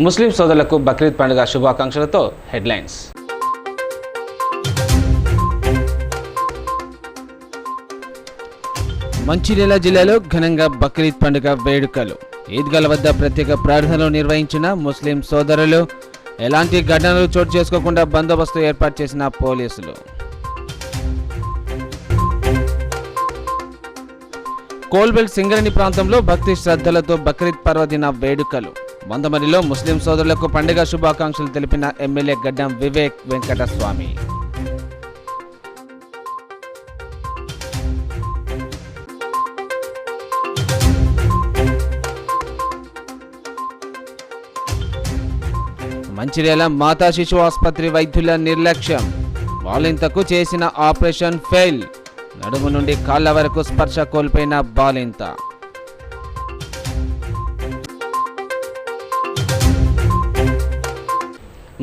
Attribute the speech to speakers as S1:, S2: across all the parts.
S1: ముస్లిం సోదరులకు బక్రీద్ పండుగ శుభాకాంక్షలతో హెడ్లైన్స్. మంచిర్యాల జిల్లాలో ఘనంగా బక్రీద్ పండుగ వేడుకలు. ఈద్గాల వద్ద ప్రత్యేక ప్రార్థనలు నిర్వహించిన ముస్లిం సోదరులు. ఎలాంటి ఘటనలు చోటు చేసుకోకుండా బందోబస్తు ఏర్పాటు చేసిన పోలీసులు. కోల్బెల్ట్ సింగరేణి ప్రాంతంలో భక్తి శ్రద్ధలతో బక్రీద్ పర్వదిన వేడుకలు. మందమరిలో ముస్లిం సోదరులకు పండుగ శుభాకాంక్షలు తెలిపిన ఎమ్మెల్యే గడ్డం వివేక్ వెంకటస్వామి. మంచిర్యాల మాతా శిశు ఆసుపత్రి వైద్యుల నిర్లక్ష్యం. బాలింతకు చేసిన ఆపరేషన్ ఫెయిల్. నడుము నుండి కాళ్ల వరకు స్పర్శ కోల్పోయిన బాలింత.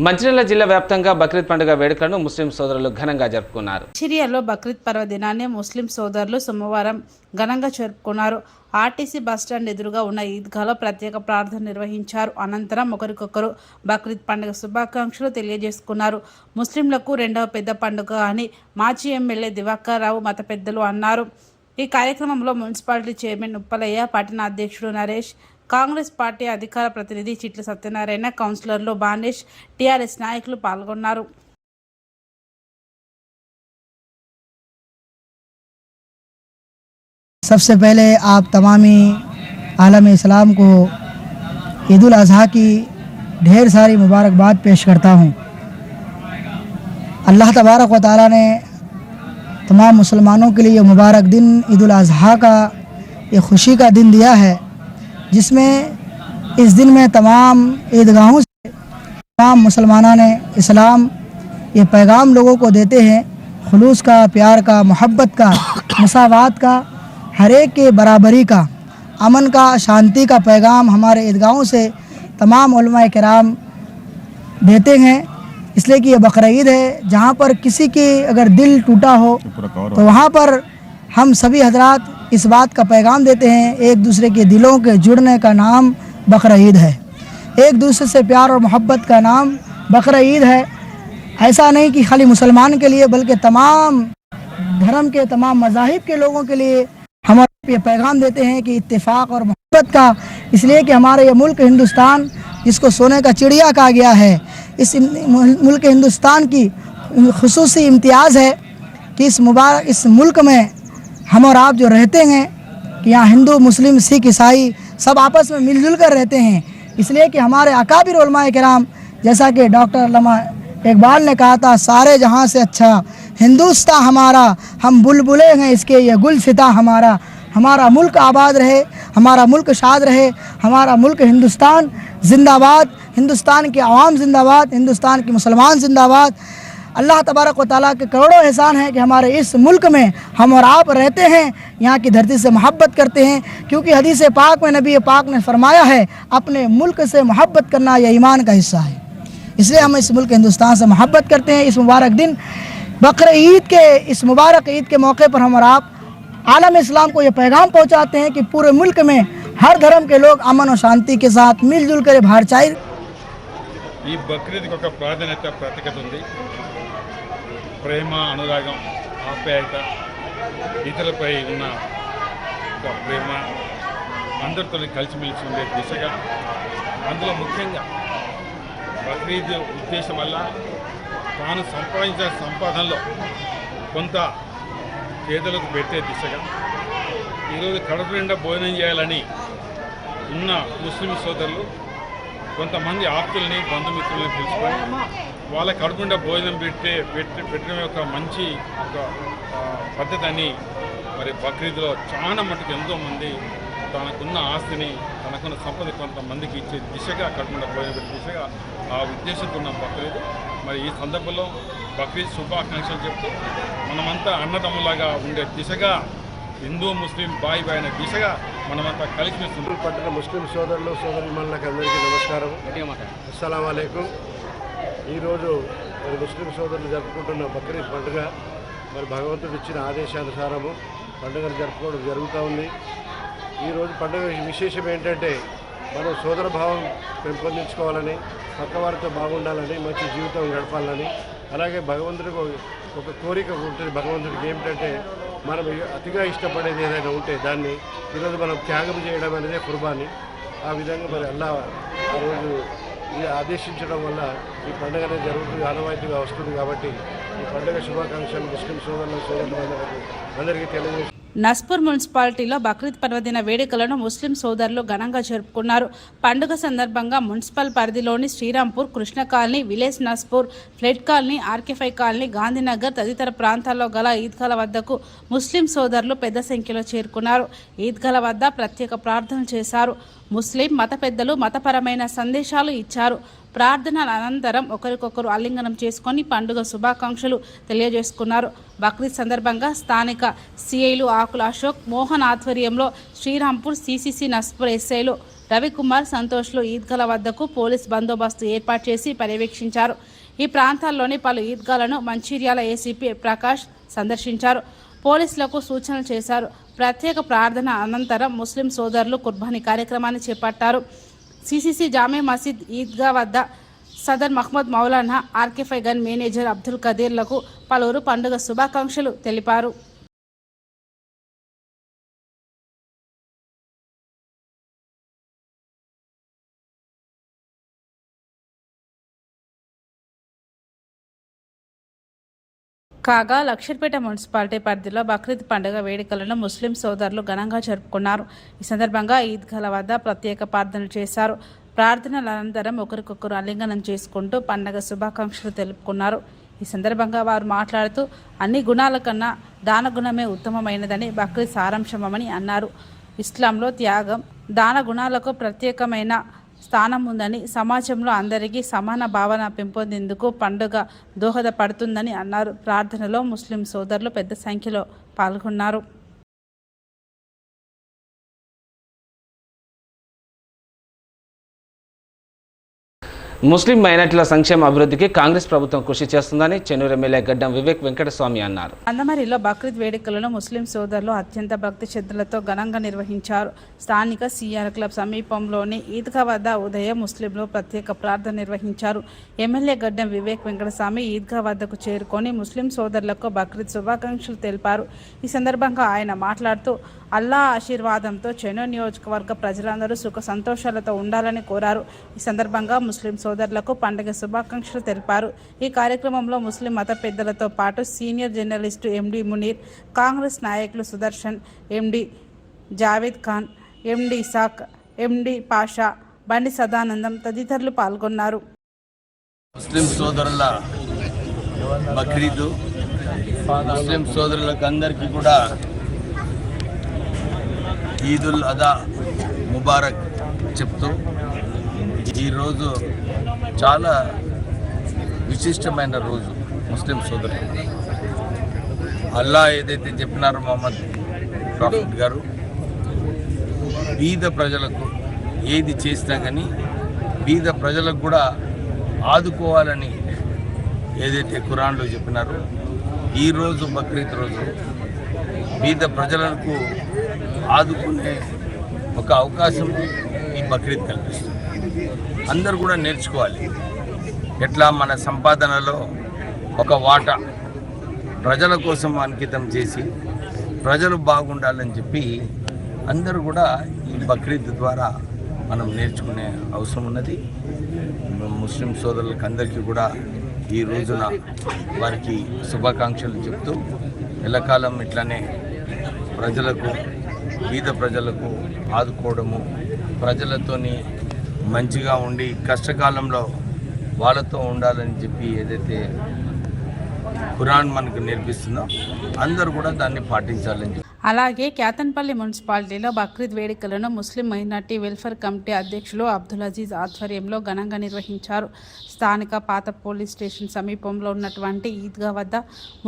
S1: మంచిర్యాల జిల్లా వ్యాప్తంగా బక్రీద్ పండుగ వేడుకలను ముస్లిం సోదరులు ఘనంగా జరుపుకున్నారు.
S2: మంచిర్యాలలో బక్రీద్ పర్వదినాన్ని ముస్లిం సోదరులు సోమవారం ఘనంగా జరుపుకున్నారు. ఆర్టీసీ బస్టాండ్ ఎదురుగా ఉన్న ఈద్గాలో ప్రత్యేక ప్రార్థన నిర్వహించారు. అనంతరం ఒకరికొకరు బక్రీద్ పండుగ శుభాకాంక్షలు తెలియజేసుకున్నారు. ముస్లింలకు రెండవ పెద్ద పండుగ అని మాజీ ఎమ్మెల్యే దివాకర్ రావు మత పెద్దలు అన్నారు. ఈ కార్యక్రమంలో మున్సిపాలిటీ చైర్మన్ ఉప్పలయ్య, పట్టణ అధ్యక్షుడు నరేష్, కాంగ్రెస్ పార్టీ అధికార ప్రతినిధి చిట్ల సత్యనారాయణ, కౌన్సిలర్లు బానేష్, టీఆర్ఎస్ నాయకులు పాల్గొన్నారు.
S3: सबसे पहले आप तमामी आलम इस्लाम को ईद उल अज़हा की ढेर सारी मुबारकबाद पेश करता हूँ। अल्लाह तबारक व तआला ने तमाम मुसलमानों के लिए ये मुबारक दिन ईद उल अज़हा का ये खुशी का दिन दिया है, जिसमें इस दिन में तमाम ईदगाहों से तमाम मुसलमानों ने इस्लाम ये पैगाम लोगों को देते हैं, खुलूस का, प्यार का, मोहब्बत का, मसावात का, हर एक के बराबरी का, अमन का, शांति का पैगाम हमारे ईदगाहों से तमाम उलमाए किराम देते हैं। इसलिए कि ये बकरा ईद है, जहाँ पर किसी की अगर दिल टूटा हो तो वहाँ पर हम सभी हजरात इस बात का पैगाम देते हैं। एक दूसरे के दिलों के जुड़ने का नाम बकरा ईद है, एक दूसरे से प्यार और मोहब्बत का नाम बकरा ईद है। ऐसा नहीं कि खाली मुसलमान के लिए, बल्कि तमाम धर्म के, तमाम मज़ाहिब के लोगों के लिए हम ये पैगाम देते हैं कि इत्तेफाक और मोहब्बत का। इसलिए कि हमारे ये मुल्क हिंदुस्तान, जिसको सोने का चिड़िया कहा गया है, इस मुल्क हिंदुस्तान की खुसूसी इम्तियाज़ है कि इस मुल्क में हम और आप जो रहते हैं कि यहाँ हिंदू, मुस्लिम, सिख, ईसाई सब आपस में मिलजुल कर रहते हैं। इसलिए कि हमारे अकाबिर उलमाए किराम, जैसा कि डॉक्टर अल्लामा इकबाल ने कहा था, सारे जहाँ से अच्छा हिंदुस्तान हमारा, हम बुलबुले हैं इसके ये गुलसिता हमारा। हमारा मुल्क आबाद रहे, हमारा मुल्क शाद रहे, हमारा मुल्क हिंदुस्तान जिंदाबाद, हिंदुस्तान की आवाम जिंदाबाद, हिंदुस्तान के मुसलमान जिंदाबाद। अल्लाह तबारक व तआला के करोड़ों एहसान है कि हमारे इस मुल्क में हम और आप रहते हैं, यहाँ की धरती से मोहब्बत करते हैं, क्योंकि हदीस पाक में नबी पाक ने फरमाया है अपने मुल्क से मोहब्बत करना यह ईमान का हिस्सा है। इसलिए हम इस मुल्क हिंदुस्तान से मोहब्बत करते हैं। इस मुबारक दिन बकरा ईद के, इस मुबारक ईद के मौके पर हम और आप आलम इस्लाम को ये पैगाम पहुँचाते हैं कि पूरे मुल्क में हर धर्म के लोग अमन और शांति के साथ मिलजुल कर भाईचारे
S4: ఈ బక్రీద్కి ఒక ప్రాధాన్యత, ప్రత్యేకత ఉంది. ప్రేమ, అనురాగం, ఆప్యాయత, ఇతరులపై ఉన్న ఒక ప్రేమ, అందరితో కలిసిమెలిసి ఉండే దిశగా, అందులో ముఖ్యంగా బక్రీద్ ఉద్దేశం వల్ల తాను సంపాదించిన సంపాదనలో కొంత పేదలకు పెట్టే దిశగా ఈరోజు కడుపు నిండా భోజనం చేయాలని ఉన్న ముస్లిం సోదరులు కొంతమంది ఆప్తుల్ని, బంధుమిత్రుల్ని పిలుచుకొని వాళ్ళ కడుపు నిండా భోజనం పెట్టడం యొక్క మంచి ఒక పద్ధతి అని మరి బక్రీద్లో చాలా మటుకు ఎంతోమంది తనకున్న ఆస్తిని, తనకున్న సంపద కొంతమందికి ఇచ్చే దిశగా, కడుపు నిండా భోజనం పెట్టే దిశగా ఆ ఉద్దేశంతో ఉన్న బక్రీద్. మరి ఈ సందర్భంలో బక్రీద్ శుభాకాంక్షలు చెప్తూ మనమంతా అన్నదమ్ములాగా ఉండే దిశగా, హిందూ ముస్లిం బాయ్ బాయ్ అనే దిశగా మనమంతా కలిసిమెలిసి
S5: పట్టిన ముస్లిం సోదరులు, సోదరిమణులకు అందరికీ నమస్కారం. అస్సలాము అలైకుం. ఈరోజు మరి ముస్లిం సోదరులు జరుపుకుంటున్న బక్రీద్ పండుగ మరి భగవంతుడు ఇచ్చిన ఆదేశానుసారము పండుగను జరుపుకోవడం జరుగుతూ ఉంది. ఈరోజు పండుగ విశేషం ఏంటంటే మనం సోదర భావం పెంపొందించుకోవాలని, పక్కవారితో బాగుండాలని, మంచి జీవితం గడపాలని, అలాగే భగవంతుడికి ఒక కోరిక ఉంటుంది. భగవంతుడికి ఏమిటంటే మనం అతిగా ఇష్టపడేది ఏదైనా ఉంటే దాన్ని ఈరోజు మనం త్యాగం చేయడం అనేదే కుర్బానీ. ఆ విధంగా మరి అల్లా ఆ రోజు ఆదేశించడం వల్ల ఈ పండుగ అనేది జరుగుతుంది, ఆనవాయితీగా వస్తుంది. కాబట్టి ఈ పండుగ శుభాకాంక్షలు ముస్లిం సోదరులందరికీ అందరికీ తెలియజేసి
S2: నస్పూర్ మున్సిపాలిటీలో బక్రీద్ పర్వదిన వేడుకలను ముస్లిం సోదరులు ఘనంగా జరుపుకున్నారు. పండుగ సందర్భంగా మున్సిపల్ పరిధిలోని శ్రీరాంపూర్, కృష్ణ కాలనీ, విలేజ్ నస్పూర్, ఫ్లెడ్ కాలనీ, ఆర్కే5 కాలనీ, గాంధీనగర్ తదితర ప్రాంతాల్లో గల ఈద్గాల వద్దకు ముస్లిం సోదరులు పెద్ద సంఖ్యలో చేరుకున్నారు. ఈద్గాల వద్ద ప్రత్యేక ప్రార్థనలు చేశారు. ముస్లిం మత పెద్దలు మతపరమైన సందేశాలు ఇచ్చారు. ప్రార్థనల అనంతరం ఒకరికొకరు ఆలింగనం చేసుకొని పండుగ శుభాకాంక్షలు తెలియజేసుకున్నారు. బక్రీద్ సందర్భంగా స్థానిక సిఐలు ఆకుల అశోక్, మోహన్ ఆధ్వర్యంలో శ్రీరాంపూర్ సిసిసి నస్పూర్ ఎస్ఐలు రవికుమార్, సంతోష్లు ఈద్గాల వద్దకు పోలీస్ బందోబస్తు ఏర్పాటు చేసి పర్యవేక్షించారు. ఈ ప్రాంతాల్లోని పలు ఈద్గాలను మంచిర్యాల ఏసీపీ ప్రకాష్ సందర్శించారు. పోలీసులకు సూచనలు చేశారు. ప్రత్యేక ప్రార్థన అనంతరం ముస్లిం సోదరులు కుర్బానీ కార్యక్రమాన్ని చేపట్టారు. సిసిసి జామే మసీద్ ఈద్గా వద్ద సదర్ మహ్మద్ మౌలానా, ఆర్కే5 గన్ మేనేజర్ అబ్దుల్ కదీర్లకు పలువురు పండుగ శుభాకాంక్షలు తెలిపారు. కాగా లక్షర్పేట మున్సిపాలిటీ పరిధిలో బక్రీద్ పండుగ వేడుకలను ముస్లిం సోదరులు ఘనంగా జరుపుకున్నారు. ఈ సందర్భంగా ఈద్గాల వద్ద ప్రత్యేక ప్రార్థనలు చేశారు. ప్రార్థనల అనంతరం ఒకరికొకరు ఆలింగనం చేసుకుంటూ పండుగ శుభాకాంక్షలు తెలుపుకున్నారు. ఈ సందర్భంగా వారు మాట్లాడుతూ అన్ని గుణాల కన్నా దాన గుణమే ఉత్తమమైనదని బక్రీద్ సారాంశమని అన్నారు. ఇస్లాంలో త్యాగం, దాన గుణాలకు ప్రత్యేకమైన స్థానం ఉందని, సమాజంలో అందరికీ సమాన భావన పెంపొందేందుకు పండుగ దోహదపడుతుందని అన్నారు. ప్రార్థనలో ముస్లిం సోదరులు పెద్ద సంఖ్యలో పాల్గొన్నారు.
S1: ముస్లిం మైనార్టీల సంక్షేమ అభివృద్ధికి కాంగ్రెస్ ప్రభుత్వం కృషి చేస్తుందని చెన్నూరు ఎమ్మెల్యే గడ్డం వివేక్ వెంకటస్వామి అన్నారు.
S2: అందమరిలో బక్రీద్ వేడుకలను ముస్లిం సోదరులు అత్యంత భక్తి శ్రద్ధలతో ఘనంగా నిర్వహించారు. స్థానిక సిఆర్ క్లబ్ సమీపంలోని ఈద్గా వద్ద ఉదయం ముస్లింలు ప్రత్యేక ప్రార్థన నిర్వహించారు. ఎమ్మెల్యే గడ్డం వివేక్ వెంకటస్వామి ఈద్గా వద్దకు చేరుకొని ముస్లిం సోదరులకు బక్రీద్ శుభాకాంక్షలు తెలిపారు. ఈ సందర్భంగా ఆయన మాట్లాడుతూ అల్లా ఆశీర్వాదంతో చెన్నూరు నియోజకవర్గ ప్రజలందరూ సుఖ సంతోషాలతో ఉండాలని కోరారు. ఈ సందర్భంగా ముస్లిం సోదరులకు పండుగ శుభాకాంక్షలు తెలిపారు. ఈ కార్యక్రమంలో ముస్లిం మత పెద్దలతో పాటు సీనియర్ జర్నలిస్టు ఎండి మునీర్, కాంగ్రెస్ నాయకులు సుదర్శన్, ఎండి జావేద్ ఖాన్, ఎండి ఇసాక్, ఎండి పాషా, బండి సదానందం తదితరులు పాల్గొన్నారు.
S6: ముస్లిం సోదరుల బక్రీదు, ముస్లిం సోదరులకు అందరికీ కూడా ఈదుల్ అదా ముబారక్ చెప్తూ ఈరోజు చాలా విశిష్టమైన రోజు ముస్లిం సోదరులు. అల్లా ఏదైతే చెప్పినారో మొహమ్మద్ ప్రాఫిట్ గారు, బీద ప్రజలకు ఏది చేసినా కానీ బీద ప్రజలకు కూడా ఆదుకోవాలని ఏదైతే ఖురాన్లో చెప్పినారో, ఈరోజు బక్రీద్ రోజు బీద ప్రజలకు ఆదుకునే ఒక అవకాశం ఈ బక్రీద్ కల్పిస్తుంది. అందరూ కూడా నేర్చుకోవాలి. ఎట్లా మన సంపాదనలో ఒక వాటా ప్రజల కోసం అంకితం చేసి ప్రజలు బాగుండాలని చెప్పి అందరూ కూడా ఈ బక్రీద్ ద్వారా మనం నేర్చుకునే అవసరం ఉన్నది. ముస్లిం సోదరులకు అందరికీ కూడా ఈ రోజున వారికి శుభాకాంక్షలు చెప్తూ ఎల్లకాలం ఇట్లానే ప్రజలకు, బీద ప్రజలకు ఆదుకోవడము, ప్రజలతోని మంచిగా ఉండి కష్టకాలంలో వాళ్ళతో ఉండాలని చెప్పి ఏదైతే ఖురాన్ మనకు నేర్పిస్తుందో అందరూ కూడా దాన్ని పాటించాలని చెప్పి.
S2: అలాగే కేతన్పల్లి మున్సిపాలిటీలో బక్రీద్ వేడుకలను ముస్లిం మైనార్టీ వెల్ఫేర్ కమిటీ అధ్యక్షులు అబ్దుల్ అజీజ్ ఆధ్వర్యంలో ఘనంగా నిర్వహించారు. స్థానిక పాత పోలీస్ స్టేషన్ సమీపంలో ఉన్నటువంటి ఈద్గా వద్ద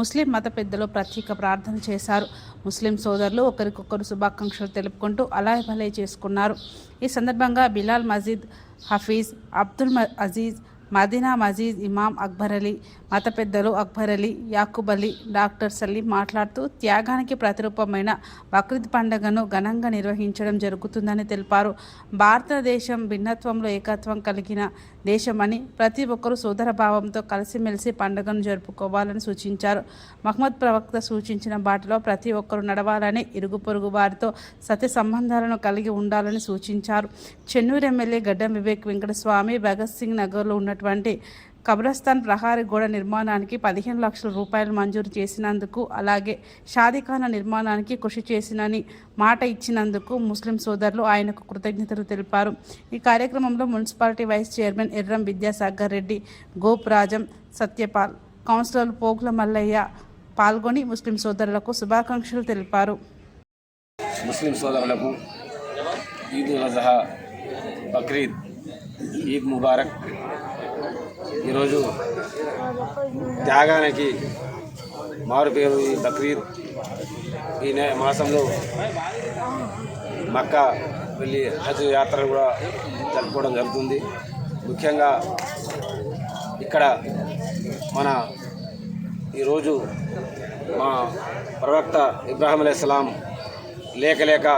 S2: ముస్లిం మత పెద్దలు ప్రత్యేక ప్రార్థన చేశారు. ముస్లిం సోదరులు ఒకరికొకరు శుభాకాంక్షలు తెలుపుకుంటూ అలాయ్ భలే చేసుకున్నారు. ఈ సందర్భంగా బిలాల్ మజీద్, హఫీజ్, అబ్దుల్ అజీజ్, మదీనా మజీద్ ఇమాం అక్బర్ అలీ, మత పెద్దలు అక్బర్ అలీ, యాకూబ్ అలీ, డాక్టర్ సలీం మాట్లాడుతూ త్యాగానికి ప్రతిరూపమైన బక్రీద్ పండుగను ఘనంగా నిర్వహించడం జరుగుతుందని తెలిపారు. భారతదేశం భిన్నత్వంలో ఏకత్వం కలిగిన దేశమని, ప్రతి ఒక్కరూ సోదరభావంతో కలిసిమెలిసి పండుగను జరుపుకోవాలని సూచించారు. మహమ్మద్ ప్రవక్త సూచించిన బాటలో ప్రతి ఒక్కరూ నడవాలని, ఇరుగు పొరుగు వారితో సత్య సంబంధాలను కలిగి ఉండాలని సూచించారు. చెన్నూరు ఎమ్మెల్యే గడ్డం వివేక్ వెంకటస్వామి భగత్ సింగ్ నగర్లో ఉన్నటువంటి కబ్రస్థాన్ ప్రహారీ గోడ నిర్మాణానికి 15 లక్షల రూపాయలు మంజూరు చేసినందుకు, అలాగే షాదీఖానా నిర్మాణానికి కృషి చేసినని మాట ఇచ్చినందుకు ముస్లిం సోదరులు ఆయనకు కృతజ్ఞతలు తెలిపారు. ఈ కార్యక్రమంలో municipality vice chairman Erram Vidyasagar Reddy, Gop Rajam, Satyapal, councillor Pogula Mallaiah పాల్గొని ముస్లిం సోదరులకు శుభాకాంక్షలు తెలిపారు.
S7: ముస్లిం సోదరులకు ఈద్ ఉల్ అజహా, బక్రీద్, ఈద్ ముబారక్. ఈరోజు త్యాగానికి మారుపేరు ఈ బక్రీద్. ఈ మాసంలో మక్కా వెళ్ళి హజ్ యాత్ర కూడా జరుపుకోవడం జరుగుతుంది. ముఖ్యంగా ఇక్కడ మన ఈరోజు మా ప్రవక్త ఇబ్రాహీం అలైహిస్సలాం లేక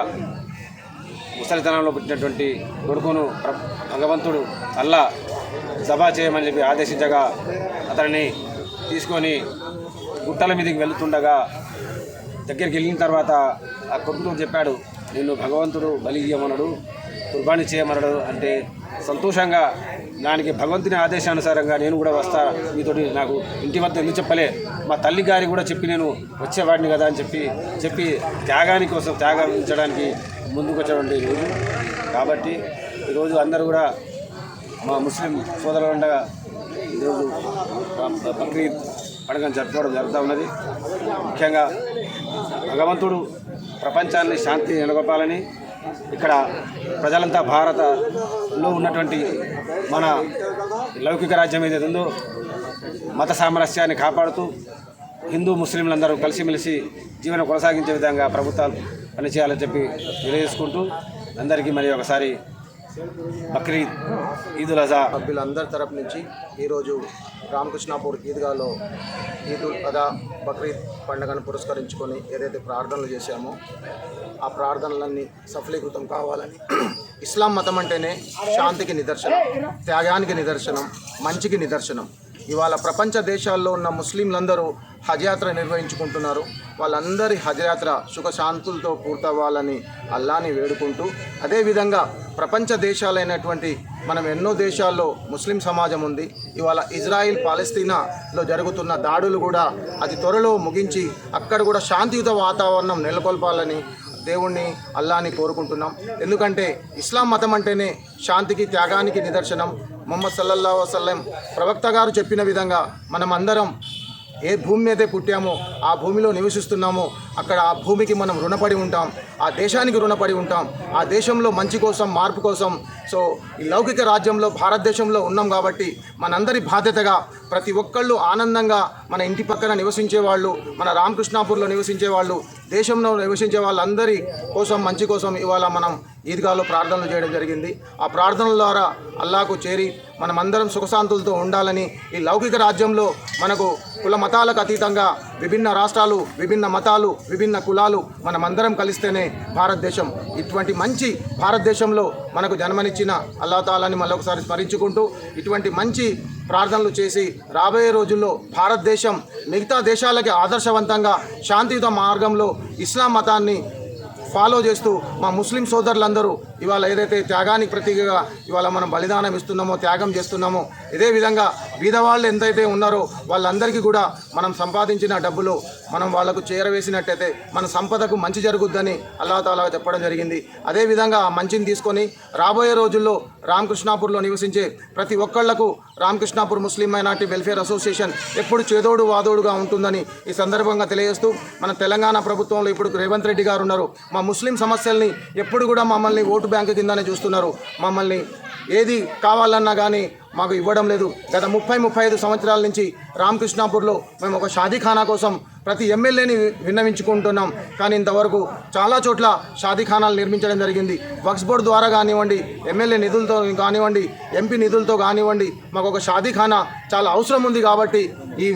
S7: ముసలితనంలో పుట్టినటువంటి కొడుకును భగవంతుడు అల్లా సభా చేయమని చెప్పి ఆదేశించగా అతనిని తీసుకొని గుట్టల మీదకి వెళుతుండగా దగ్గరికి వెళ్ళిన తర్వాత ఆ కొడుకును చెప్పాడు, నిన్ను భగవంతుడు బలి ఇయ్యమన్నాడు, కుర్బానీ చేయమన్నాడు అంటే సంతోషంగా దానికి భగవంతుని ఆదేశానుసారంగా నేను కూడా వస్తా, మీతోటి నాకు ఇంటి వద్ద ఎందుకు చెప్పలే, మా తల్లి గారి కూడా చెప్పి నేను వచ్చేవాడిని కదా అని చెప్పి త్యాగాని కోసం త్యాగించడానికి ముందుకు వచ్చేటువంటి రోజు. కాబట్టి ఈరోజు అందరూ కూడా మా ముస్లిం సోదరులుండగా ఈరోజు బక్రీద్ పండుగను జరుపుకోవడం జరుగుతూ ఉన్నది. ముఖ్యంగా భగవంతుడు ప్రపంచాన్ని శాంతి నెలకొల్పాలని, ఇక్కడ ప్రజలంతా భారతలో ఉన్నటువంటి మన లౌకిక రాజ్యం ఏదైతే ఉందో మత సామరస్యాన్ని కాపాడుతూ హిందూ ముస్లింలందరూ కలిసిమెలిసి జీవనం కొనసాగించే విధంగా ప్రభుత్వాలు పనిచేయాలని చెప్పి తెలియజేసుకుంటూ అందరికీ మరి ఒకసారి బక్రీద్, ఈద్ ఉల్ అజహా.
S8: సభ్యులందరి తరపు నుంచి ఈరోజు రామకృష్ణాపూర్ ఈద్గాలో ఈద్ ఉల్ అజహా బక్రీద్ పండుగను పురస్కరించుకొని ఏదైతే ప్రార్థనలు చేశామో ఆ ప్రార్థనలన్నీ సఫలీకృతం కావాలని, ఇస్లాం మతం అంటేనే శాంతికి నిదర్శనం, త్యాగానికి నిదర్శనం, మంచికి నిదర్శనం. ఇవాళ ప్రపంచ దేశాల్లో ఉన్న ముస్లింలందరూ హజ్ యాత్ర నిర్వహించుకుంటున్నారు. వాళ్ళందరి హజ్ యాత్ర సుఖశాంతులతో పూర్తవ్వాలని అల్లాని వేడుకుంటూ, అదేవిధంగా ప్రపంచ దేశాలైనటువంటి మనం ఎన్నో దేశాల్లో ముస్లిం సమాజం ఉంది. ఇవాళ ఇజ్రాయిల్ పాలస్తీనాలో జరుగుతున్న దాడులు కూడా అతి త్వరలో ముగించి అక్కడ కూడా శాంతియుత వాతావరణం నెలకొల్పాలని దేవుణ్ణి అల్లాని కోరుకుంటున్నాం. ఎందుకంటే ఇస్లాం మతం అంటేనే శాంతికి త్యాగానికి నిదర్శనం. ముహమ్మద్ సల్లల్లాహు అలైహి వసల్లం ప్రవక్త గారు చెప్పిన విధంగా మనం అందరం ఏ భూమి మీదే పుట్టామో ఆ భూమిలో నివసిస్తున్నామో అక్కడ ఆ భూమికి మనం రుణపడి ఉంటాం, ఆ దేశానికి రుణపడి ఉంటాం. ఆ దేశంలో మంచి కోసం, మార్పు కోసం, సో ఈ లౌకిక రాజ్యంలో భారతదేశంలో ఉన్నాం కాబట్టి మనందరి బాధ్యతగా ప్రతి ఒక్కళ్ళు ఆనందంగా మన ఇంటి పక్కన నివసించే వాళ్ళు, మన రామకృష్ణాపూర్లో నివసించే వాళ్ళు, దేశంలో నివసించే వాళ్ళందరి కోసం, మంచి కోసం ఇవాళ మనం ఈద్గాలో ప్రార్థనలు చేయడం జరిగింది. ఆ ప్రార్థనల ద్వారా అల్లాకు చేరి మనమందరం సుఖశాంతులతో ఉండాలని, ఈ లౌకిక రాజ్యంలో మనకు కుల మతాలకు అతీతంగా విభిన్న రాష్ట్రాలు, విభిన్న మతాలు, విభిన్న కులాలు మనమందరం కలిస్తేనే భారతదేశం. ఇటువంటి మంచి భారతదేశంలో మనకు జన్మనిచ్చిన అల్లా తాలాని మళ్ళొకసారి స్మరించుకుంటూ ఇటువంటి మంచి ప్రార్థనలు చేసి రాబోయే రోజుల్లో భారతదేశం మిగతా దేశాలకి ఆదర్శవంతంగా శాంతియుత మార్గంలో ఇస్లాం మతాన్ని ఫాలో చేస్తూ మా ముస్లిం సోదరులందరూ ఇవాళ ఏదైతే త్యాగానికి ప్రతీకగా ఇవాళ మనం బలిదానం ఇస్తున్నామో, త్యాగం చేస్తున్నామో, ఇదే విధంగా బీదవాళ్ళు ఎంతైతే ఉన్నారో వాళ్ళందరికీ కూడా మనం సంపాదించిన డబ్బులు మనం వాళ్లకు చేరవేసినట్టయితే మన సంపదకు మంచి జరుగుద్దని అల్లాహ్ తాలా చెప్పడం జరిగింది. అదేవిధంగా ఆ మంచిని తీసుకొని రాబోయే రోజుల్లో రామకృష్ణాపూర్లో నివసించే ప్రతి ఒక్కళ్లకు రామకృష్ణాపూర్ ముస్లిం మైనార్టీ వెల్ఫేర్ అసోసియేషన్ ఎప్పుడు చేదోడు వాదోడుగా ఉంటుందని ఈ సందర్భంగా తెలియజేస్తూ, మన తెలంగాణ ప్రభుత్వంలో ఇప్పుడు రేవంత్ రెడ్డి గారు ఉన్నారు. మా ముస్లిం సమస్యల్ని ఎప్పుడు కూడా మమ్మల్ని ఓటు బ్యాంకు కిందనే చూస్తున్నారు. మమ్మల్ని ఏది కావాలన్నా కానీ మాకు ఇవ్వడం లేదు. గత 35 సంవత్సరాల నుంచి రామకృష్ణాపూర్లో మేము ఒక షాదీఖానా కోసం ప్రతి ఎమ్మెల్యేని విన్నవించుకుంటున్నాం. కానీ ఇంతవరకు చాలా చోట్ల షాదీఖానాలు నిర్మించడం జరిగింది. వక్ఫ్ బోర్డు ద్వారా కానివ్వండి, ఎమ్మెల్యే నిధులతో కానివ్వండి, ఎంపీ నిధులతో కానివ్వండి, మాకు ఒక షాదీఖానా చాలా అవసరం ఉంది. కాబట్టి ఈ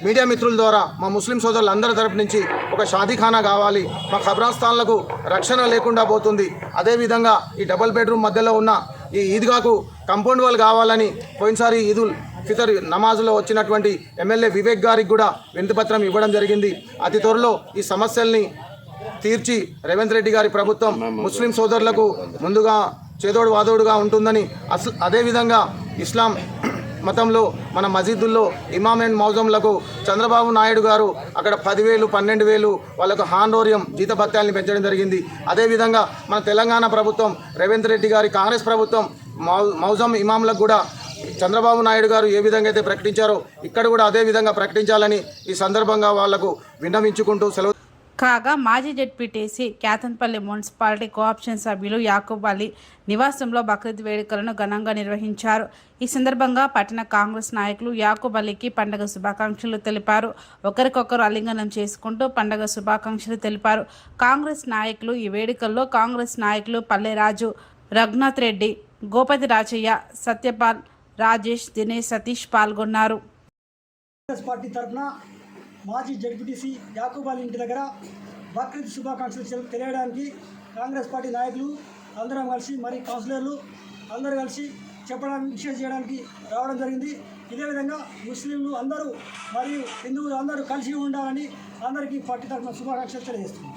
S8: మీడియా మిత్రుల ద్వారా మా ముస్లిం సోదరులందరి తరపు నుంచి ఒక షాదీఖానా కావాలి. మా ఖబరాస్థాన్లకు రక్షణ లేకుండా పోతుంది. అదేవిధంగా ఈ డబుల్ బెడ్రూమ్ మధ్యలో ఉన్న ఈ ఈద్గాకు కంపౌండ్ వాల్ కావాలని పోయినసారి ఈదుల్ ఫితర్ నమాజ్లో వచ్చినటువంటి ఎమ్మెల్యే వివేక్ గారికి కూడా వినతిపత్రం ఇవ్వడం జరిగింది. అతి త్వరలో ఈ సమస్యల్ని తీర్చి రేవంత్ రెడ్డి గారి ప్రభుత్వం ముస్లిం సోదరులకు ముందుగా చేదోడు వాదోడుగా ఉంటుందని, అదేవిధంగా ఇస్లాం మతంలో మన మసీదుల్లో ఇమామ్ అండ్ మౌజంలకు చంద్రబాబు నాయుడు గారు అక్కడ 10,000, 12,000 వాళ్ళకు హానోరియం జీతభత్యాలను పెంచడం జరిగింది. అదేవిధంగా మన తెలంగాణ ప్రభుత్వం రేవంత్ రెడ్డి గారి కాంగ్రెస్ ప్రభుత్వం మౌజం ఇమాంలకు కూడా చంద్రబాబు నాయుడు గారు ఏ విధంగా అయితే ప్రకటించారో ఇక్కడ కూడా అదే విధంగా ప్రకటించాలని ఈ సందర్భంగా వాళ్లకు విన్నవించుకుంటూ సెలవు.
S2: కాగా మాజీ జెడ్పీటీసీ కేతన్పల్లి మున్సిపాలిటీ కోఆప్షన్ సభ్యులు యాకూబ్ అలీ నివాసంలో బక్రీద్ వేడుకలను ఘనంగా నిర్వహించారు. ఈ సందర్భంగా పట్టణ కాంగ్రెస్ నాయకులు యాకూబ్ అలీకి పండుగ శుభాకాంక్షలు తెలిపారు. ఒకరికొకరు ఆలింగనం చేసుకుంటూ పండుగ శుభాకాంక్షలు తెలిపారు. కాంగ్రెస్ నాయకులు ఈ వేడుకల్లో కాంగ్రెస్ నాయకులు పల్లెరాజు, రఘునాథ్ రెడ్డి, గోపతి రాజయ్య, సత్యపాల్, రాజేష్, దినేష్, సతీష్ పాల్గొన్నారు.
S3: కాంగ్రెస్ పార్టీ తరఫున మాజీ జడ్పీటీసీ యాకూబ్ అలీ ఇంటి దగ్గర బక్రీద్ శుభాకాంక్షలు తెలియడానికి కాంగ్రెస్ పార్టీ నాయకులు అందరం కలిసి మరి కౌన్సిలర్లు అందరూ కలిసి చెప్పడానికి విషయం చేయడానికి రావడం జరిగింది. ఇదే విధంగా ముస్లింలు అందరూ మరియు హిందువులు అందరూ కలిసి ఉండాలని అందరికీ పార్టీ తరఫున శుభాకాంక్షలు తెలియజేస్తున్నాం.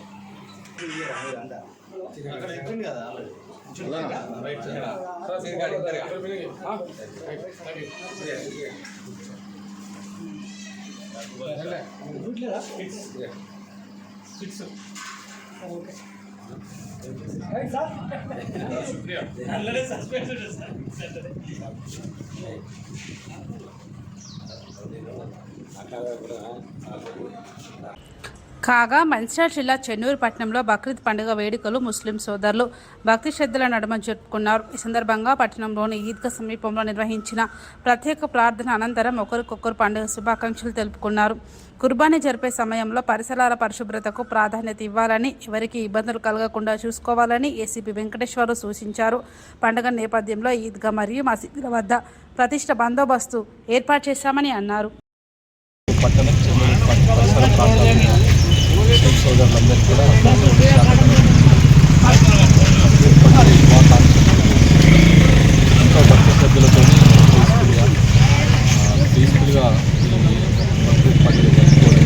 S2: కాగా మంచిర్యాల జిల్లా చెన్నూరు పట్టణంలో బక్రీద్ పండుగ వేడుకలు ముస్లిం సోదరులు భక్తి శ్రద్ధల నడుమ జరుపుకున్నారు. ఈ సందర్భంగా పట్టణంలోని ఈద్గా సమీపంలో నిర్వహించిన ప్రత్యేక ప్రార్థన అనంతరం ఒకరికొకరు పండుగ శుభాకాంక్షలు తెలుపుకున్నారు. కుర్బానీ జరిపే సమయంలో పరిసరాల పరిశుభ్రతకు ప్రాధాన్యత ఇవ్వాలని, ఎవరికి ఇబ్బందులు కలగకుండా చూసుకోవాలని ఏసీపీ వెంకటేశ్వరరావు సూచించారు. పండుగ నేపథ్యంలో ఈద్గా మరియు మసీదుల వద్ద ప్రతిష్ట బందోబస్తు ఏర్పాటు చేశామని అన్నారు.
S9: సోదరులందరికీ కూడా ఎంతో భక్తి శ్రద్ధలతో పీస్ఫుల్గా బక్రీద్ పండుగ జరుపుకోవడం.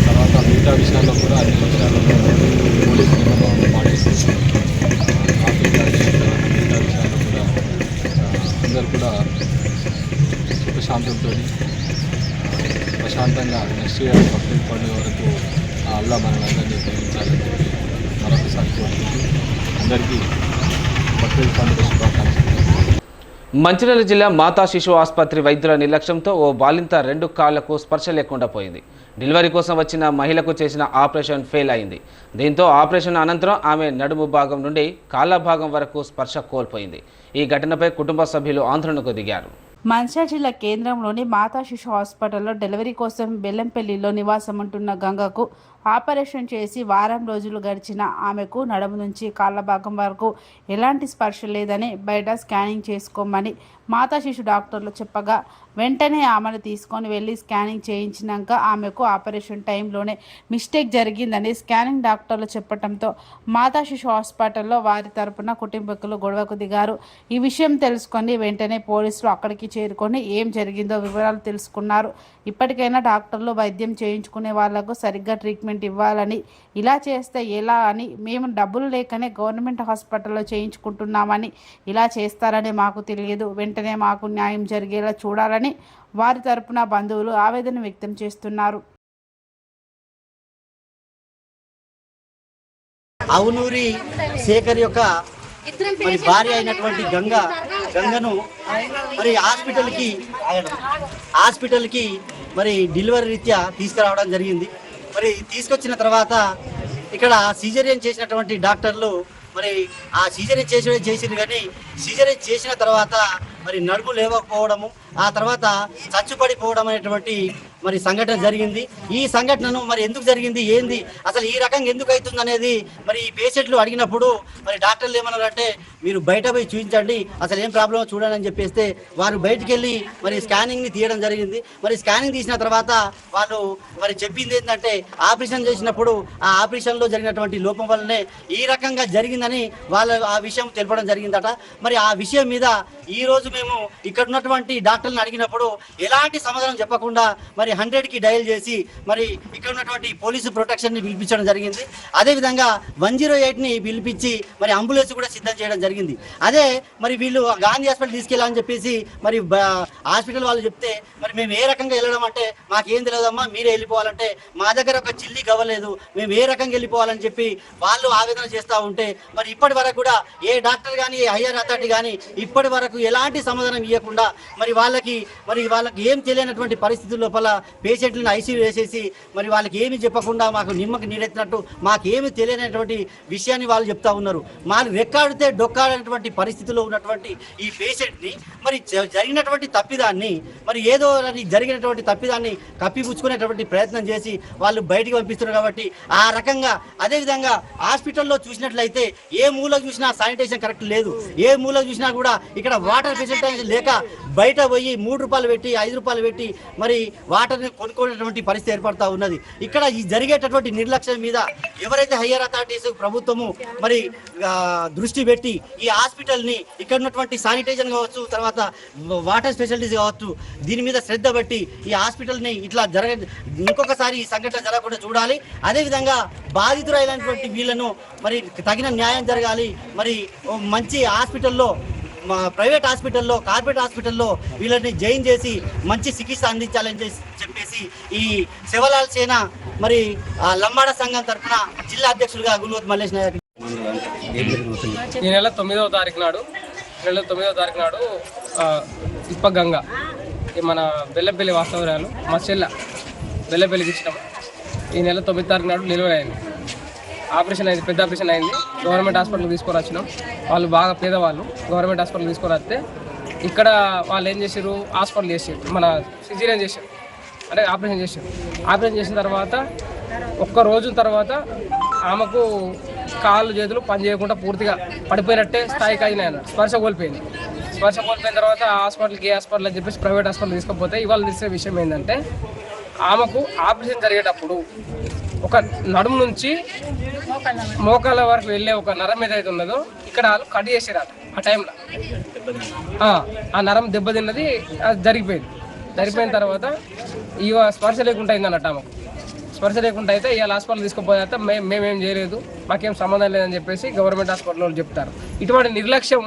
S9: తర్వాత మిగతా విషయాల్లో కూడా అన్ని విషయాల్లో పోలీసు నిబంధనలు పాటిస్తూ మిగతా విషయాల్లో కూడా అందరూ కూడా సుఖశాంతంతో ప్రశాంతంగా నెక్స్ట్ ఇయర్ బక్రీద్ పండుగ వరకు అల్లా మనల్ని దీవించాలని చెప్పి మరొకసారి కోరుకుంటూ అందరికీ బక్రీద్ పండుగ శుభాకాంక్షలు.
S1: మంచిర్యాల జిల్లా మాతా శిశు ఆసుపత్రి వైద్యుల నిర్లక్ష్యంతో ఓ బాలింత 2 కాళ్లకు స్పర్శ లేకుండా పోయింది. డెలివరీ కోసం వచ్చిన మహిళకు చేసిన ఆపరేషన్ ఫెయిల్ అయింది. దీంతో ఆపరేషన్ అనంతరం ఆమె నడుము భాగం నుండి కాళ్ళ భాగం వరకు స్పర్శ కోల్పోయింది. ఈ ఘటనపై కుటుంబ సభ్యులు ఆందోళనకు దిగారు.
S2: మంచిర్యాల జిల్లా కేంద్రంలోని మాతా శిశు హాస్పిటల్లో డెలివరీ కోసం బెల్లంపల్లిలో నివాసం ఉంటున్న గంగకు ఆపరేషన్ చేసి వారం రోజులు గడిచిన ఆమెకు నడుము నుంచి కాళ్ళ భాగం వరకు ఎలాంటి స్పర్శ లేదని బయట స్కానింగ్ చేసుకోమని మాతా శిశు డాక్టర్లు చెప్పగా వెంటనే ఆమెను తీసుకొని వెళ్ళి స్కానింగ్ చేయించినాక ఆమెకు ఆపరేషన్ టైంలోనే మిస్టేక్ జరిగిందని స్కానింగ్ డాక్టర్లు చెప్పడంతో మాతా శిశు హాస్పిటల్లో వారి తరపున కుటుంబీకులు గొడవకు దిగారు. ఈ విషయం తెలుసుకొని వెంటనే పోలీసులు అక్కడికి చేరుకొని ఏం జరిగిందో వివరాలు తెలుసుకున్నారు. ఇప్పటికైనా డాక్టర్లు వైద్యం చేయించుకునే వాళ్లకు సరిగ్గా ట్రీట్మెంట్ ఇవ్వాలని, ఇలా చేస్తే ఎలా అని మేము డబ్బులు లేకనే గవర్నమెంట్ హాస్పిటల్లో చేయించుకుంటున్నామని ఇలా చేస్తారని మాకు తెలియదు. వెంటనే మాకు న్యాయం జరిగేలా చూడాలని వారి తరపున బంధువులు ఆవేదన వ్యక్తం చేస్తున్నారు.
S10: అవునూరి శేఖర్ యొక్క మరి భార్య అయినటువంటి గంగను మరి హాస్పిటల్కి మరి డెలివరీ రీత్యా తీసుకురావడం జరిగింది. మరి తీసుకొచ్చిన తర్వాత ఇక్కడ సిజేరియన్ చేసినటువంటి డాక్టర్లు మరి ఆ సిజేరియన్ చేసింది కానీ సిజేరియన్ చేసిన తర్వాత మరి నడుము లేవకపోవడము, ఆ తర్వాత చచ్చుపడిపోవడం అనేటువంటి మరి సంఘటన జరిగింది. ఈ సంఘటనను మరి ఎందుకు జరిగింది, ఏంది అసలు ఈ రకంగా ఎందుకు అవుతుంది అనేది మరి ఈ పేషెంట్లు అడిగినప్పుడు మరి డాక్టర్లు ఏమన్నారంటే మీరు బయట పోయి చూపించండి, అసలు ఏం ప్రాబ్లమో చూడండి అని చెప్పేస్తే వారు బయటికి వెళ్ళి మరి స్కానింగ్ని తీయడం జరిగింది. మరి స్కానింగ్ తీసిన తర్వాత వాళ్ళు మరి చెప్పింది ఏంటంటే ఆపరేషన్ చేసినప్పుడు ఆ ఆపరేషన్లో జరిగినటువంటి లోపం వల్లనే ఈ రకంగా జరిగిందని వాళ్ళు ఆ విషయం తెలపడం జరిగిందట. మరి ఆ విషయం మీద ఈరోజు మేము ఇక్కడ ఉన్నటువంటి డాక్టర్లను అడిగినప్పుడు ఎలాంటి సమాధానం చెప్పకుండా మరి 100కి డయల్ చేసి మరి ఇక్కడ ఉన్నటువంటి పోలీసు ప్రొటెక్షన్ని పిలిపించడం జరిగింది. అదేవిధంగా 108ని పిలిపించి మరి అంబులెన్స్ కూడా సిద్ధం చేయడం జరిగింది. అదే మరి వీళ్ళు గాంధీ హాస్పిటల్ తీసుకెళ్ళాలని చెప్పేసి మరి హాస్పిటల్ వాళ్ళు చెప్తే మరి మేము ఏ రకంగా వెళ్ళడం అంటే మాకేం తెలియదమ్మా, మీరే వెళ్ళిపోవాలంటే మా దగ్గర ఒక చిల్లి గవ్వలేదు, మేము ఏ రకంగా వెళ్ళిపోవాలని చెప్పి వాళ్ళు ఆవేదన చేస్తూ ఉంటే మరి ఇప్పటి వరకు కూడా ఏ డాక్టర్ కానీ ఏ హయ్యర్ అథారిటీ కానీ ఇప్పటి వరకు ఎలాంటి సమాధానం ఇవ్వకుండా మరి వాళ్ళకి ఏం తెలియనటువంటి పరిస్థితుల లోపల పేషెంట్లను ఐసీయూ వేసేసి మరి వాళ్ళకి ఏమి చెప్పకుండా మాకు నిమ్మకి నీరెత్తినట్టు మాకేమి తెలియనటువంటి విషయాన్ని వాళ్ళు చెప్తా ఉన్నారు. మాకు రెక్కాడితే డొక్కాడనటువంటి పరిస్థితిలో ఉన్నటువంటి ఈ పేషెంట్ని మరి జరిగినటువంటి తప్పిదాన్ని మరి ఏదో జరిగినటువంటి తప్పిదాన్ని కప్పిపుచ్చుకునేటువంటి ప్రయత్నం చేసి వాళ్ళు బయటికి పంపిస్తున్నారు. కాబట్టి ఆ రకంగా అదేవిధంగా హాస్పిటల్లో చూసినట్లయితే ఏ మూలకు చూసినా శానిటేషన్ కరెక్ట్ లేదు, ఏ మూలకు చూసినా కూడా ఇక్కడ వాటర్ ఫెసిలిటీ లేక బయట పోయి 3 రూపాయలు పెట్టి 5 రూపాయలు పెట్టి మరి వాటర్ని కొనుక్కునేటువంటి పరిస్థితి ఏర్పడతా ఉన్నది. ఇక్కడ ఈ జరిగేటటువంటి నిర్లక్ష్యం మీద ఎవరైతే హయ్యర్ అథారిటీస్ ప్రభుత్వము మరి దృష్టి పెట్టి ఈ హాస్పిటల్ని ఇక్కడ ఉన్నటువంటి శానిటైజర్ కావచ్చు, తర్వాత వాటర్ ఫెసిలిటీస్ కావచ్చు, దీని మీద శ్రద్ధ పెట్టి ఈ హాస్పిటల్ని ఇట్లా ఇంకొకసారి ఈ సంఘటన జరగకుండా చూడాలి. అదేవిధంగా బాధితులైనటువంటి వీళ్ళను మరి తగిన న్యాయం జరగాలి. మరి మంచి హాస్పిటల్లో ప్రైవేట్ హాస్పిటల్లో కార్పొరేట్ హాస్పిటల్లో వీళ్ళని జాయిన్ చేసి మంచి చికిత్స అందించాలని చెప్పేసి ఈ శివలాల్ సేన మరి లంబాడ సంఘం తరఫున జిల్లా అధ్యక్షులుగా గుల్వత్ మల్లేష్ నాయక్
S11: ఈ నెల 9వ తారీఖు నాడు ఇప్పగంగ మన బెల్లపల్లి వాస్తవ్యాలు మా చెల్ల బెల్లపల్లికి ఇచ్చినాము. ఈ నెల 9వ తారీఖు నాడు డెలివరీ అయింది. ఆపరేషన్ అయింది, పెద్ద ఆపరేషన్ అయింది. గవర్నమెంట్ హాస్పిటల్కి తీసుకొని వచ్చినాం. వాళ్ళు బాగా పేదవాళ్ళు. గవర్నమెంట్ హాస్పిటల్కి తీసుకొని వస్తే ఇక్కడ వాళ్ళు ఏం చేసారు, హాస్పిటల్ చేసారు, మన సిజేరియన్ చేశారు, అంటే ఆపరేషన్ చేశారు. ఆపరేషన్ చేసిన తర్వాత ఒక్క రోజు తర్వాత ఆమెకు కాళ్ళు చేతులు పని చేయకుండా పూర్తిగా పడిపోయినట్టే స్థాయికి అయినాయి. స్పర్శ కోల్పోయింది. స్పర్శ కోల్పోయిన తర్వాత హాస్పిటల్కి ఏ హాస్పిటల్ అని చెప్పేసి ప్రైవేట్ హాస్పిటల్ తీసుకపోతే ఇవాళ తెలిసే విషయం ఏంటంటే ఆమెకు ఆపరేషన్ జరిగేటప్పుడు ఒక నడుము నుంచి మోకాళ్ళ వరకు వెళ్ళే ఒక నరం ఏదైతే ఉన్నదో ఇక్కడ వాళ్ళు కట్ చేసారు. ఆ టైంలో ఆ నరం దెబ్బతిన్నది, అది జరిగిపోయిన తర్వాత ఇవ స్పర్శ లేకుండా అయింది అన్నట్టు. ఆమెకు స్పర్శ లేకుండా అయితే ఇవాళ హాస్పిటల్ తీసుకుపోతే మేమేం చేయలేదు, మాకేం సంబంధం లేదని చెప్పేసి గవర్నమెంట్ హాస్పిటల్ వాళ్ళు చెప్తారు. ఇటువంటి నిర్లక్ష్యం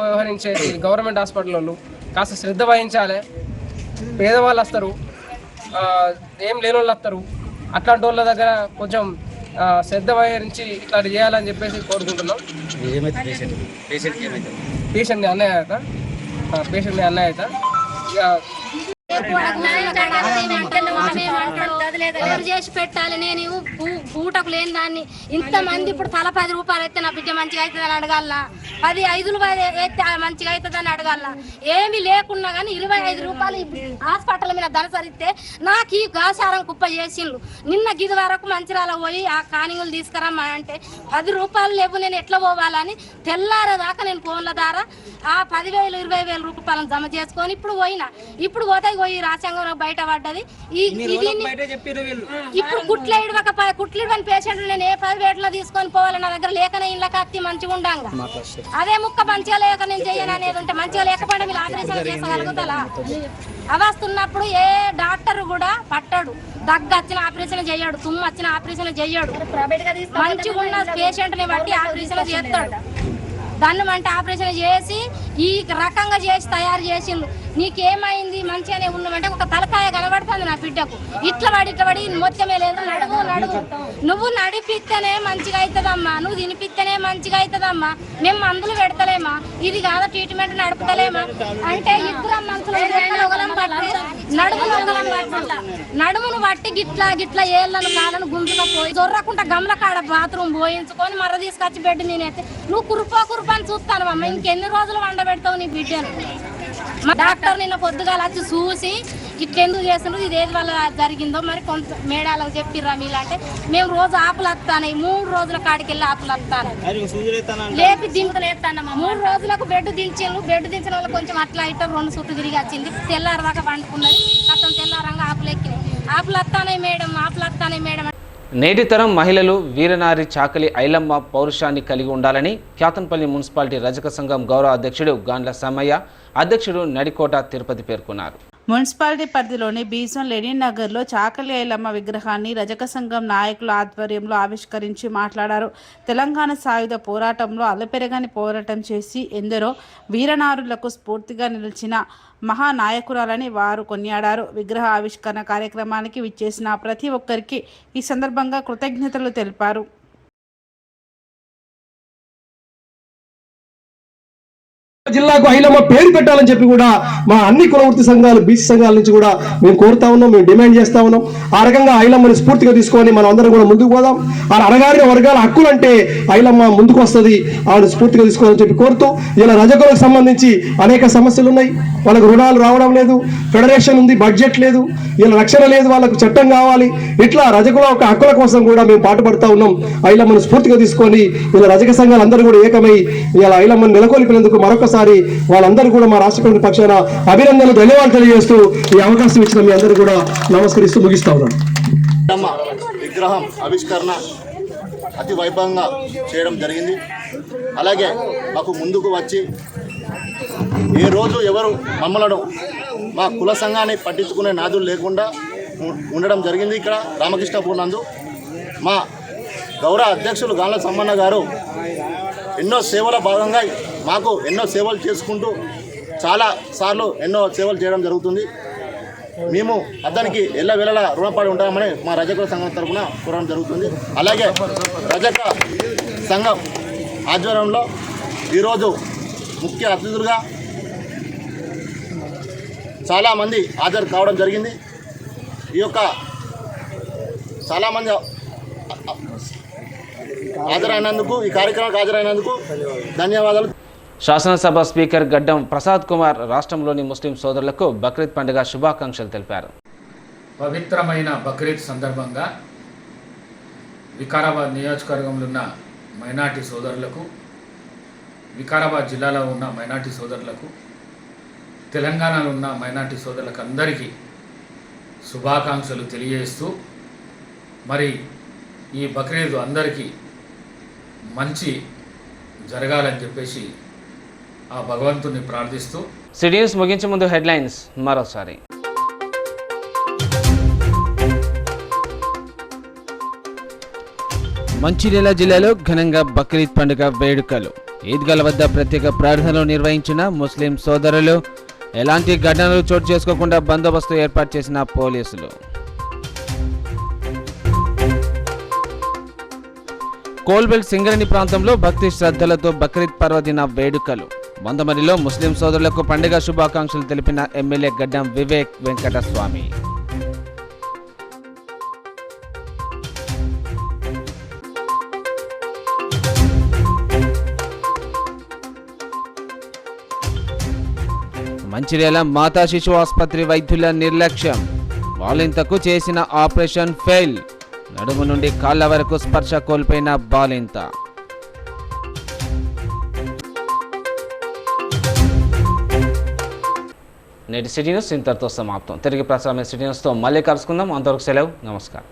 S11: వ్యవహరించే గవర్నమెంట్ హాస్పిటల్ వాళ్ళు కాస్త శ్రద్ధ వహించాలి. పేదవాళ్ళు వస్తారు, ఏం లేని వాళ్ళు వస్తారు, అట్లాంటి వాళ్ళ దగ్గర కొంచెం శ్రద్ధ వహించి ఇట్లాంటి చేయాలని చెప్పేసి కోరుకుంటున్నాం. పేషెంట్ని అన్నయ్య ఇక
S12: చేసి పెట్టాలి. నేను పూటకు లేని దాన్ని ఇంతమంది ఇప్పుడు తల 10 రూపాయలు అయితే నా బిడ్డ మంచిగా అవుతుందని అడగాల, 10 5 అయితే మంచిగా అవుతుందని అడగాల. ఏమి లేకున్నా కానీ 25 రూపాయలు హాస్పిటల్ మీద దనసరిస్తే నాకు ఈ గాసారం కుప్ప చేసిండ్రు. నిన్న గిది వరకు మంచిరాల పోయి ఆ కానింగులు తీసుకురమ్మా అంటే 10 రూపాయలు లేవు, నేను ఎట్లా పోవాలని తెల్లారదాకా నేను ఫోన్ల ద్వారా ఆ 10,000 20,000 రూపాయలను జమ చేసుకొని ఇప్పుడు పోతే పోయి రాజ్యాంగం బయట పడ్డది. ఇప్పుడు కుట్లిడని పేషెంట్ నేను ఏ ప్రైవేట్లో తీసుకొని పోవాలి, నా దగ్గర లేకనే ఇళ్ళకి అత్తి మంచిగా ఉండంగా, అదే ముక్క మంచిగా లేక నేను చెయ్యను అనేది ఉంటే మంచిగా లేకపోతే మీరు ఆపరేషన్ చేసగలుగుతారా? అవస్తున్నప్పుడు ఏ డాక్టర్ కూడా పట్టడు, దగ్గు వచ్చిన ఆపరేషన్ చేయడు, తుమ్ము వచ్చిన ఆపరేషన్ చేయడు, మంచిగా ఉన్న పేషెంట్ని బట్టి ఆపరేషన్ చేస్తాడు. దాన్ని అంటే ఆపరేషన్ చేసి ఈ రకంగా చేసి తయారు చేసిండు. నీకేమైంది మంచిగానే ఉన్నామంటే ఒక తలకాయ కనబడుతుంది నా బిడ్డకు, ఇట్లా పడి మొత్తమే లేదు, నడుగు నువ్వు నడిపిస్తేనే మంచిగా అవుతుందమ్మా, నువ్వు తినిపిస్తేనే మంచిగా అవుతుందమ్మా, మేము మందులు పెడతలేమా, ఇది కాదా ట్రీట్మెంట్ నడుపుతలేమా అంటే ఇద్దరు మనుషులు నడుమును బట్టి గిట్లా గిట్లా ఏళ్ళను కాళ్ళను గుంజుగా పోయి జొర్రకుండా గమల కాడ బాత్రూమ్ పోయించుకొని మర్ర తీసుకొచ్చి బెడ్ నేనైతే నువ్వు కురుపని చూస్తాను అమ్మ ఇంకెన్ని రోజులు వండబెడతావు నీ బిడ్డను. మా డాక్టర్ నిన్న పొద్దుగాల వచ్చి చూసి ఇట్లెందుకు చేస్తున్నారు ఇది ఏది వల్ల జరిగిందో మరి కొంత మేడాలకు చెప్పిర్రా మీలంటే మేము రోజు ఆపులు వస్తాను 3 రోజుల కాడికి వెళ్ళి ఆపులు వస్తాను లేపి దింపలేస్తానమ్మా 3 రోజులకు బెడ్ దించాను. బెడ్ దించిన వాళ్ళు కొంచెం అట్లా ఇట్లా 2 చుట్టూ తిరిగి వచ్చింది. తెల్లారదాకా పండుకున్నది అతను తెల్లారంగా ఆపులు ఎక్కినాయి. ఆపులు వస్తానే మేడం
S1: నేటి తరం మహిళలు వీరనారి చాకలి ఐలమ్మ పౌరుషాన్ని కలిగి ఉండాలని క్యాతన్పల్లి మున్సిపాలిటీ రజక సంఘం గౌరవ అధ్యక్షుడు గాండ్ల సమ్మయ్య, అధ్యక్షుడు నడికోట తిరుపతి పేర్కొన్నారు.
S2: మున్సిపాలిటీ పరిధిలోని బీజన్ లెనిన్ నగర్లో చాకలి ఐలమ్మ విగ్రహాన్ని రజక సంఘం నాయకుల ఆధ్వర్యంలో ఆవిష్కరించి మాట్లాడారు. తెలంగాణ సాయుధ పోరాటంలో అలపెరగని పోరాటం చేసి ఎందరో వీరనారులకు స్ఫూర్తిగా నిలిచిన మహానాయకురాలని వారు కొనియాడారు. విగ్రహ ఆవిష్కరణ కార్యక్రమానికి విచ్చేసిన ప్రతి ఒక్కరికి ఈ సందర్భంగా కృతజ్ఞతలు తెలిపారు.
S13: జిల్లాకు ఐలమ్మ పేరు పెట్టాలని చెప్పి కూడా మా అన్ని కులవృత్తి సంఘాలు బీసీ సంఘాల నుంచి కూడా మేము కోరుతా ఉన్నాం, మేము డిమాండ్ చేస్తా ఉన్నాం. ఆ రకంగా ఐలమ్మని స్ఫూర్తిగా తీసుకొని మనం అందరం కూడా ముందుకు పోదాం. ఆ అణగారిన వర్గాల హక్కులంటే ఐలమ్మ ముందుకు వస్తుంది, ఆవిడ స్ఫూర్తిగా తీసుకోవాలని చెప్పి కోరుతూ ఇలా రజకులకు సంబంధించి అనేక సమస్యలు ఉన్నాయి. వాళ్ళకు రుణాలు రావడం లేదు, ఫెడరేషన్ ఉంది, బడ్జెట్ లేదు, ఇలా రక్షణ లేదు, వాళ్ళకు చట్టం కావాలి. ఇట్లా రజకుల యొక్క హక్కుల కోసం కూడా మేము పాటుపడతా ఉన్నాం. ఐలమ్మను స్ఫూర్తిగా తీసుకొని ఇలా రజక సంఘాలు అందరూ కూడా ఏకమై ఇలా ఐలమ్మను నెలకొల్పినందుకు మరొకసారి వాళ్ళందరూ కూడా మా రాష్ట్ర ప్రభుత్వ పక్షాన అభినందనలు, ధన్యవాదాలు తెలియజేస్తూ ఈ అవకాశం ఇచ్చిన మీ అందరూ కూడా నమస్కరిస్తూ ముగిస్తా ఉన్నాను.
S5: విగ్రహం ఆవిష్కరణ అతి వైభవంగా చేయడం జరిగింది. అలాగే మాకు ముందుకు వచ్చి ఏ రోజు ఎవరు మమ్మలను మా కుల సంఘాన్ని పట్టించుకునే నాదులు లేకుండా ఉండడం జరిగింది. ఇక్కడ రామకృష్ణపూర్ నందు మా గౌరవ అధ్యక్షులు గాండ్ల సమ్మన్న గారు ఎన్నో సేవల భాగంగా మాకు ఎన్నో సేవలు చేసుకుంటూ చాలా సార్లు ఎన్నో సేవలు చేయడం జరుగుతుంది. మేము అతనికి ఎల్లవేళలా రుణపడి ఉంటామని మా రజకుల సంఘం తరఫున కోరడం జరుగుతుంది. అలాగే రజక సంఘం ఆధ్వర్యంలో ఈరోజు ముఖ్య అతిథులుగా చాలామంది హాజరు కావడం జరిగింది. ఈ యొక్క చాలామంది హాజరైనందుకు, ఈ కార్యక్రమానికి హాజరైనందుకు ధన్యవాదాలు.
S1: శాసనసభ స్పీకర్ గడ్డం ప్రసాద్ కుమార్ రాష్ట్రంలోని ముస్లిం సోదరులకు బక్రీద్ పండుగ శుభాకాంక్షలు తెలిపారు.
S14: పవిత్రమైన బక్రీద్ సందర్భంగా వికారాబాద్ నియోజకవర్గంలో ఉన్న మైనార్టీ సోదరులకు, వికారాబాద్ జిల్లాలో ఉన్న మైనార్టీ సోదరులకు, తెలంగాణలో ఉన్న మైనార్టీ సోదరులకు అందరికీ శుభాకాంక్షలు తెలియజేస్తూ మరి ఈ బక్రీద్ అందరికీ మంచి జరగాలని చెప్పేసి ఆ భగవంతుని ప్రార్థిస్తూ
S1: సిటీ న్యూస్ ముగించే ముందు హెడ్లైన్స్ మరోసారి. మంచిర్యాల జిల్లాలో ఘనంగా బక్రీద్ పండుగ వేడుకలు. ఈద్గాల వద్ద ప్రత్యేక ప్రార్థనలు నిర్వహించిన ముస్లిం సోదరులు. ఎలాంటి ఘటనలు చోటు చేసుకోకుండా బందోబస్తు ఏర్పాటు చేసిన పోలీసులు. కోల్బెల్ట్ సింగరేణి ప్రాంతంలో భక్తి శ్రద్ధలతో బక్రీద్ పర్వదిన వేడుకలు. మందమరిలో ముస్లిం సోదరులకు పండుగ శుభాకాంక్షలు తెలిపిన ఎమ్మెల్యే గడ్డం వివేక్ వెంకటస్వామి. మంచిర్యాల మాతా శిశు ఆసుపత్రి వైద్యుల నిర్లక్ష్యం. బాలింతకు చేసిన ఆపరేషన్ ఫెయిల్. నడుము నుండి కాళ్ల వరకు స్పర్శ కోల్పోయిన బాలింత. నేటి సిటీ న్యూస్ ఇంతటితో సమాప్తం. తిరిగి ప్రసారమైన సిటీ న్యూస్తో మళ్ళీ కలుసుకుందాం. అంతవరకు సెలవు. నమస్కారం.